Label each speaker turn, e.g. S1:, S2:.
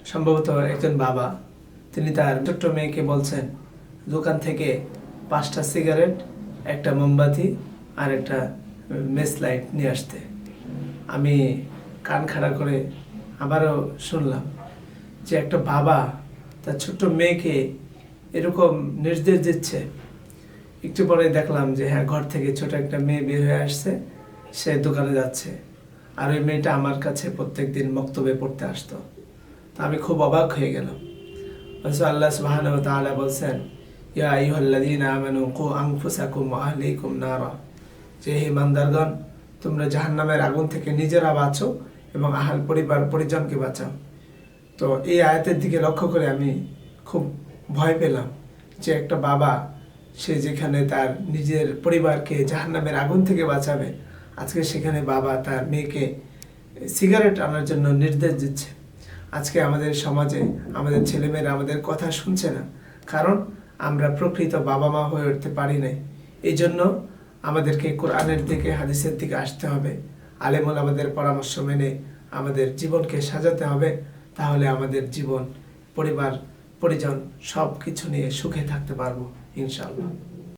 S1: সম্ভবত একজন বাবা, তিনি তার ছোট্ট মেয়েকে বলছেন দোকান থেকে 5টা সিগারেট, একটা মোমবাতি আর একটা মেস লাইট নিয়ে আসতে। আমি কান খাড়া করে আবারও শুনলাম যে একটা বাবা তার ছোট্ট মেয়েকে এরকম নির্দেশ দিচ্ছে। একটু পরে দেখলাম যে হ্যাঁ, ঘর থেকে ছোট একটা মেয়ে বের হয়ে আসছে, সে দোকানে যাচ্ছে। আর ওই মেয়েটা আমার কাছে প্রত্যেকদিন মক্তবে পড়তে আসতো। তা আমি খুব অবাক হয়ে গেলাম। আল্লাহ সুবহানাহু ওয়া তাআলা বলছেন, ইয়া আইয়ুহাল্লাযীনা আমানু কু আনফুসাকুম ওয়া আহলিকুম নারা, যে হে ইমানদারগণ, তোমরা জাহান্নামের আগুন থেকে নিজেরা বাঁচো এবং আহাল পরিবার পরিজনকে বাঁচাও। তো এই আয়াতের দিকে লক্ষ্য করে আমি খুব ভয় পেলাম যে একটা বাবা, সে যেখানে তার নিজের পরিবারকে জাহান্নামের আগুন থেকে বাঁচাবে, আজকে সেখানে বাবা তার মেয়েকে সিগারেট আনার জন্য নির্দেশ দিচ্ছে। আজকে আমাদের সমাজে আমাদের ছেলেমেয়েরা আমাদের কথা শুনছে না, কারণ আমরা প্রকৃত বাবা মা হয়ে উঠতে পারি নাই। এই জন্য আমাদেরকে কোরআনের দিকে, হাদিসের দিকে আসতে হবে। আলেমুল আমাদের পরামর্শ মেনে আমাদের জীবনকে সাজাতে হবে। তাহলে আমাদের জীবন, পরিবার, পরিজন সব কিছু নিয়ে সুখে থাকতে পারবো ইনশাআল্লাহ।